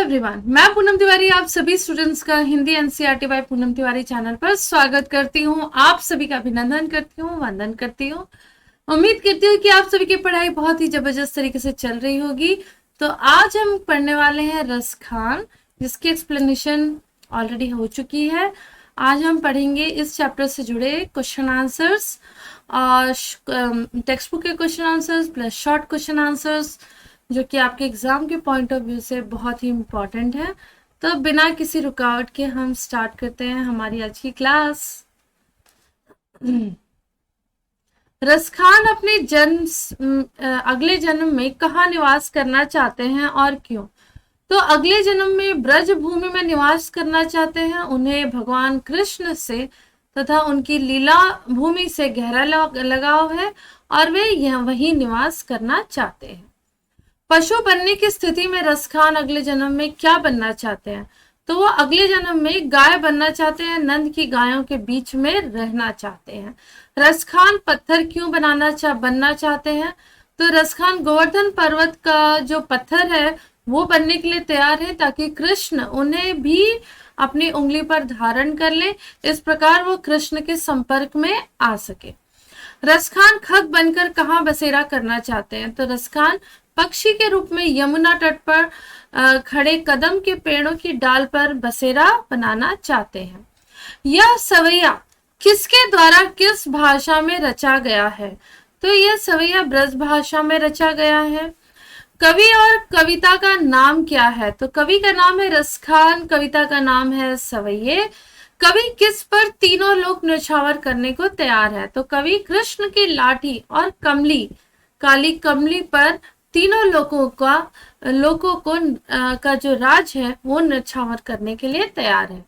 Everyone, मैं पूनम तिवारी आप सभी स्टूडेंट्स का Hindi NCERT by Poonam Tiwari channel पर स्वागत करती हूँ। आप सभी का अभिनंदन करती हूँ, वंदन करती हूँ। उम्मीद करती हूँ कि आप सभी की पढ़ाई बहुत ही जबरदस्त तरीके से चल रही होगी। तो आज हम पढ़ने वाले हैं रसखान, जिसकी एक्सप्लेनेशन ऑलरेडी हो चुकी है। आज हम पढ़ेंगे इस चैप्टर से जुड़े क्वेश्चन आंसर्स और टेक्स्ट बुक के question answers plus short question answers, जो कि आपके एग्जाम के पॉइंट ऑफ व्यू से बहुत ही इम्पोर्टेंट है। तो बिना किसी रुकावट के हम स्टार्ट करते हैं हमारी आज की क्लास। रसखान अपने अगले जन्म में कहाँ निवास करना चाहते हैं और क्यों? तो अगले जन्म में ब्रज भूमि में निवास करना चाहते हैं। उन्हें भगवान कृष्ण से तथा उनकी लीला भूमि से गहरा लगाव है और वे वहीं निवास करना चाहते हैं। पशु बनने की स्थिति में रसखान अगले जन्म में क्या बनना चाहते हैं? तो वो अगले जन्म में गाय बनना चाहते हैं, नंद की गायों के बीच में रहना चाहते हैं। रसखान पत्थर क्यों बनना चाहते हैं? तो रसखान गोवर्धन पर्वत का जो पत्थर है वो बनने के लिए तैयार है, ताकि कृष्ण उन्हें भी अपनी उंगली पर धारण कर ले, इस प्रकार वो कृष्ण के संपर्क में आ सके। रसखान खग बनकर कहाँ बसेरा करना चाहते हैं? तो रसखान पक्षी के रूप में यमुना तट पर खड़े कदम के पेड़ों की डाल पर बसेरा बनाना चाहते हैं। यह सवैया किसके द्वारा किस भाषा में रचा गया है? तो यह सवैया ब्रज भाषा में रचा गया है। कवि और कविता का नाम क्या है? तो कवि का नाम है रसखान, कविता का नाम है सवैये। कवि किस पर तीनों लोग न्यौछावर करने को तैयार है? तो कवि कृष्ण की लाठी और काली कमली पर तीनों लोगों का जो राज है वो न्यौछावर करने के लिए तैयार है।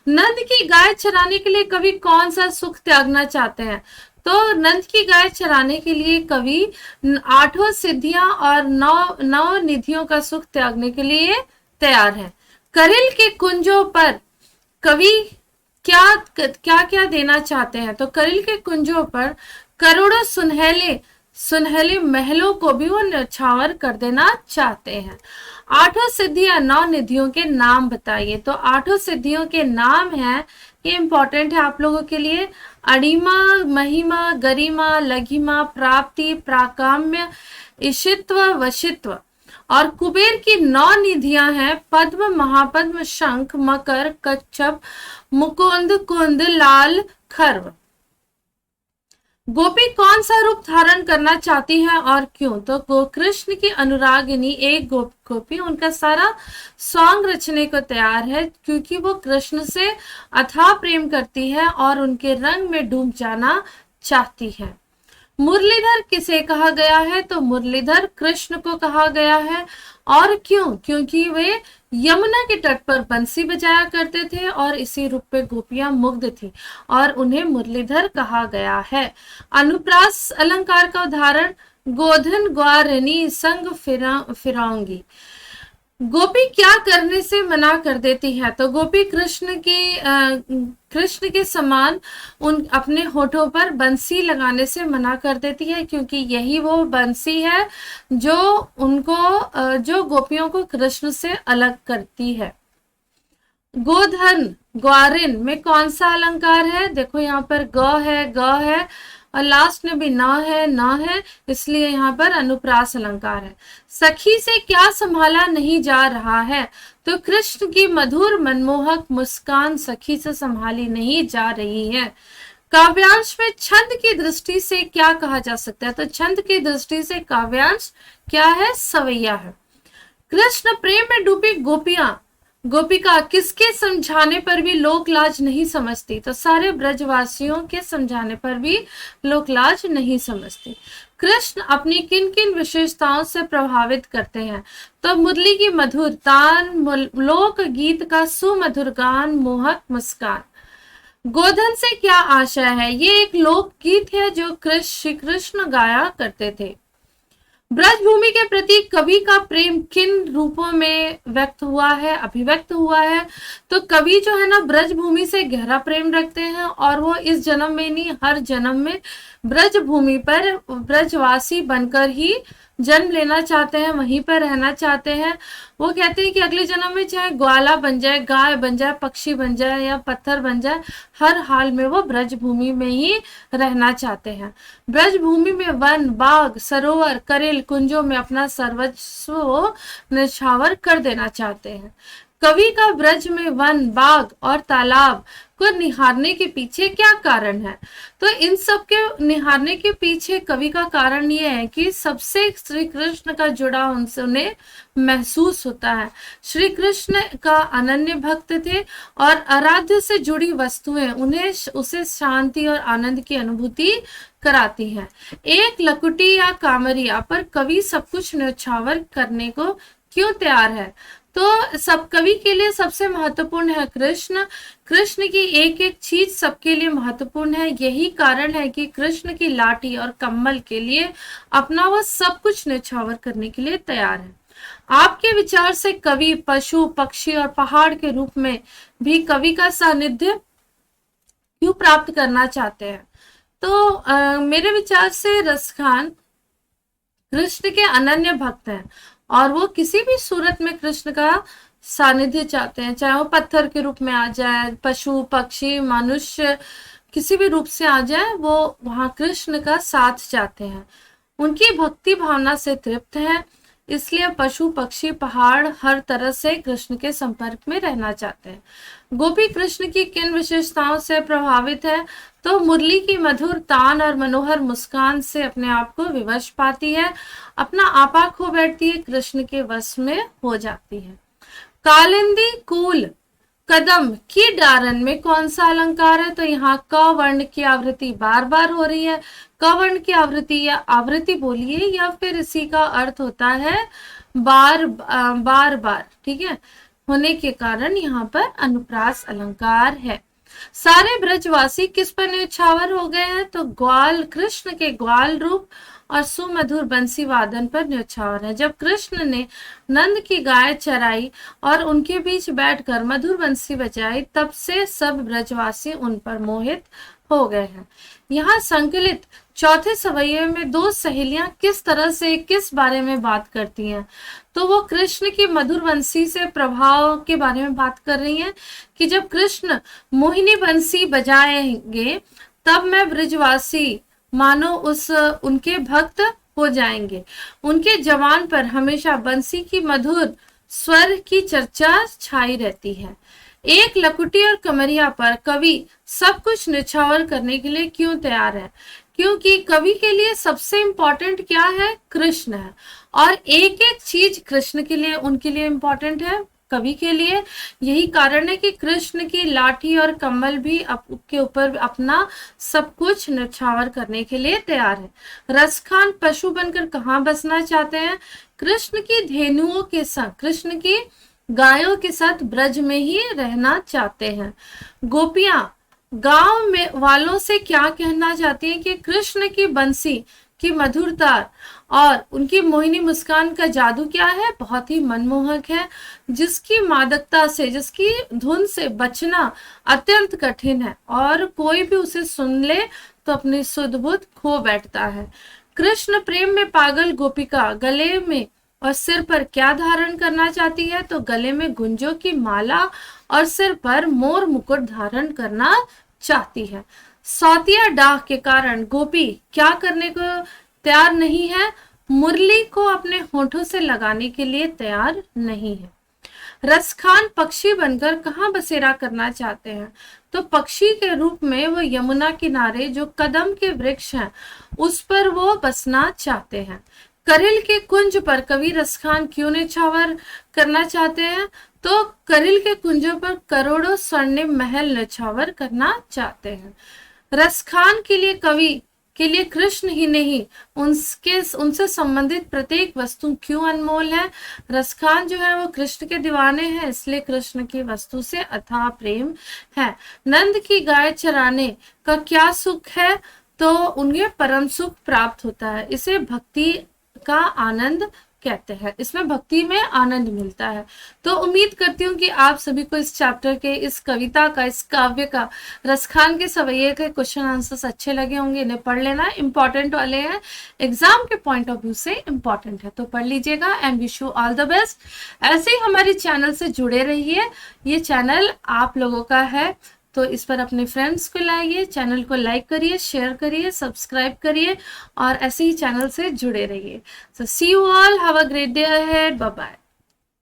नंद की गाय चराने के लिए कवि कौन सा सुख त्यागना चाहते हैं? तो नंद की गाय चराने के लिए कवि 8 सिद्धियां और 9 निधियों का सुख त्यागने के लिए तैयार है। करिल के कुंजों पर कवि क्या देना चाहते हैं? तो करिल के कुंजों पर करोड़ों सुनहले महलों को भी वो न्यौछावर कर देना चाहते हैं। 8 सिद्धियां 9 निधियों के नाम बताइए। तो 8 सिद्धियों के नाम हैं, ये इंपॉर्टेंट है आप लोगों के लिए। अणिमा, महिमा, गरिमा, लघिमा, प्राप्ति, प्राकाम्य, ईशित्व, वशित्व। और कुबेर की 9 निधियां हैं पद्म, महापद्म, शंख, मकर, कच्छप, मुकुंद, कुंद, लाल, खर्व। गोपी कौन सा रूप धारण करना चाहती है और क्यों? तो कृष्ण की अनुरागिनी एक गोपी उनका सारा सॉन्ग रचने को तैयार है, क्योंकि वो कृष्ण से अथाह प्रेम करती है और उनके रंग में डूब जाना चाहती है। मुरलीधर किसे कहा गया है? तो मुरलीधर कृष्ण को कहा गया है। और क्यों? क्योंकि वे यमुना के तट पर बंसी बजाया करते थे और इसी रूप पे गोपियां मुग्ध थी और उन्हें मुरलीधर कहा गया है। अनुप्रास अलंकार का उदाहरण गोधन ग्वारिनी संग फिराऊंगी। गोपी क्या करने से मना कर देती है? तो गोपी कृष्ण के समान अपने होठों पर बंसी लगाने से मना कर देती है, क्योंकि यही वो बंसी है जो गोपियों को कृष्ण से अलग करती है। गोधन ग्वारिन में कौन सा अलंकार है? देखो यहाँ पर ग है और लास्ट में भी न है, इसलिए यहाँ पर अनुप्रास अलंकार है। सखी से क्या संभाला नहीं जा रहा है? तो कृष्ण की मधुर मनमोहक मुस्कान सखी से संभाली नहीं जा रही है। काव्यांश में छंद की दृष्टि से क्या कहा जा सकता है? तो छंद की दृष्टि से काव्यांश क्या है? सवैया है। कृष्ण प्रेम में डूबी गोपिका किसके समझाने पर भी लोक लाज नहीं समझती? तो सारे ब्रजवासियों के समझाने पर भी लोक लाज नहीं समझती। कृष्ण अपनी किन किन विशेषताओं से प्रभावित करते हैं? तो मुरली की मधुर तान, लोक गीत का सुमधुर गान, मोहक मुस्कान। गोधन से क्या आशय है? ये एक लोक गीत है जो श्री कृष्ण गाया करते थे। ब्रजभूमि के प्रति कवि का प्रेम किन रूपों में अभिव्यक्त हुआ है? तो कवि जो है ना ब्रजभूमि से गहरा प्रेम रखते हैं और वो इस जन्म में नहीं, हर जन्म में ब्रजभूमि पर ब्रजवासी बनकर ही जन्म लेना चाहते हैं, वहीं पर रहना चाहते हैं। वो कहते हैं कि अगले जन्म में चाहे ग्वाला बन जाए, गाय बन जाए, पक्षी बन जाए या पत्थर बन जाए, हर हाल में वो ब्रज भूमि में ही रहना चाहते हैं। ब्रज भूमि में वन, बाग, सरोवर, करेल, कुंजों में अपना सर्वस्व निछावर कर देना चाहते हैं। कवि का ब्रज में वन, बाग और तालाब को निहारने के पीछे क्या कारण है? तो इन सब के निहारने के पीछे कवि का कारण ये है कि सबसे श्री कृष्ण का जुड़ा उनसे उन्हें महसूस होता है। श्री कृष्ण का अनन्य भक्त थे और आराध्य से जुड़ी वस्तुएं उन्हें उसे शांति और आनंद की अनुभूति कराती हैं। एक लकुटी या कामरिया पर कवि सब कुछ न्यौछावर करने को क्यों तैयार है? तो सब कवि के लिए सबसे महत्वपूर्ण है कृष्ण। कृष्ण की एक एक चीज सबके लिए महत्वपूर्ण है। यही कारण है कि कृष्ण की लाठी और कम्बल के लिए अपना वह सब कुछ न्यौछावर करने के लिए तैयार है। आपके विचार से कवि पशु, पक्षी और पहाड़ के रूप में भी कवि का सानिध्य क्यों प्राप्त करना चाहते हैं? तो मेरे विचार से रसखान कृष्ण के अनन्य भक्त हैं और वो किसी भी सूरत में कृष्ण का सानिध्य चाहते हैं, चाहे वो पत्थर के रूप में आ जाए, पशु, पक्षी, मनुष्य, किसी भी रूप से आ जाए, वो वहां कृष्ण का साथ चाहते हैं। उनकी भक्ति भावना से तृप्त हैं, इसलिए पशु, पक्षी, पहाड़ हर तरह से कृष्ण के संपर्क में रहना चाहते हैं। गोपी कृष्ण की किन विशेषताओं से प्रभावित है? तो मुरली की मधुर तान और मनोहर मुस्कान से अपने आप को विवश पाती है, अपना आपा खो बैठती है, कृष्ण के वश में हो जाती है। कालिंदी कूल कदम की डारन में कौन सा अलंकार है? तो यहाँ क वर्ण की आवृत्ति बार बार हो रही है। क वर्ण की आवृत्ति या आवृत्ति बोलिए या फिर इसी का अर्थ होता है बार बार, ठीक है, होने के कारण यहाँ पर अनुप्रास अलंकार है। सारे ब्रजवासी किस पर न्यौछावर हो गए हैं? तो ग्वाल, कृष्ण के ग्वाल रूप और सुमधुर बंसी वादन पर न्यौछावर है। जब कृष्ण ने नंद की गाय चराई और उनके बीच बैठकर मधुर बंसी बजाई, तब से सब ब्रजवासी उन पर मोहित हो गए हैं। यहाँ संकलित चौथे सवैये में दो सहेलियां किस तरह से किस बारे में बात करती हैं? तो वो कृष्ण की मधुर बंसी से प्रभाव के बारे में बात कर रही हैं कि जब कृष्ण मोहिनी बंसी बजाएंगे तब मैं ब्रजवासी मानो उनके भक्त हो जाएंगे। उनके जवान पर हमेशा बंसी की मधुर स्वर की चर्चा छाई रहती है। एक लकुटी और कमरिया पर कवि सब कुछ न्यौछावर करने के लिए क्यों तैयार है? क्योंकि कवि के लिए सबसे इम्पोर्टेंट क्या है? कृष्ण है, और एक एक चीज कृष्ण के लिए, उनके लिए इम्पोर्टेंट है, कवि के लिए। यही कारण है कि कृष्ण की लाठी और कम्बल भी के ऊपर अपना सब कुछ न्यौछावर करने के लिए तैयार है। रसखान पशु बनकर कहाँ बसना चाहते हैं? कृष्ण की धेनुओं के संग, कृष्ण की गायों के साथ ब्रज में ही रहना चाहते हैं। गोपियां गांव में वालों से क्या कहना चाहती हैं कि कृष्ण की बंसी की मधुरता और उनकी मोहिनी मुस्कान का जादू क्या है? बहुत ही मनमोहक है, जिसकी मादकता से, जिसकी धुन से बचना अत्यंत कठिन है और कोई भी उसे सुन ले तो अपनी सुध बुध खो बैठता है। कृष्ण प्रेम में पागल गोपिका गले में और सिर पर क्या धारण करना चाहती है? तो गले में गुंजों की माला और सिर पर मोर मुकुट धारण करना चाहती है। सौतिया डाह के कारण गोपी क्या करने को तैयार नहीं है? मुरली को अपने होठों से लगाने के लिए तैयार नहीं है। रसखान पक्षी बनकर कहाँ बसेरा करना चाहते हैं? तो पक्षी के रूप में वो यमुना किनारे जो कदम के वृक्ष हैं उस पर वो बसना चाहते हैं। करिल के कुंज पर कवि रसखान क्यों न्यौछावर करना चाहते हैं? तो करिल के कुंजों पर करोड़ों स्वर्णिम महल न्यौछावर करना चाहते हैं। रसखान के लिए कवि के लिए कृष्ण ही नहीं, उनसे संबंधित प्रत्येक वस्तु क्यों अनमोल है? रसखान जो है वो कृष्ण के दीवाने हैं, इसलिए कृष्ण की वस्तु से अथाह प्रेम है। नंद की गाय चराने का क्या सुख है? तो उन्हें परम सुख प्राप्त होता है, इसे भक्ति का आनंद कहते हैं। इसमें भक्ति में आनंद मिलता है। तो उम्मीद करती हूँ कि आप सभी को इस चैप्टर के, इस कविता का, इस काव्य का, रसखान के सवैये के क्वेश्चन आंसर्स अच्छे लगे होंगे। इन्हें पढ़ लेना, इंपॉर्टेंट वाले हैं, एग्जाम के पॉइंट ऑफ व्यू से इंपॉर्टेंट है, तो पढ़ लीजिएगा। And wish you all the best. ऐसे ही हमारे चैनल से जुड़े रहिए, ये चैनल आप लोगों का है, तो इस पर अपने फ्रेंड्स को लाइए, चैनल को लाइक करिए, शेयर करिए, सब्सक्राइब करिए और ऐसे ही चैनल से जुड़े रहिए। So see you all, have a great day ahead, bye bye.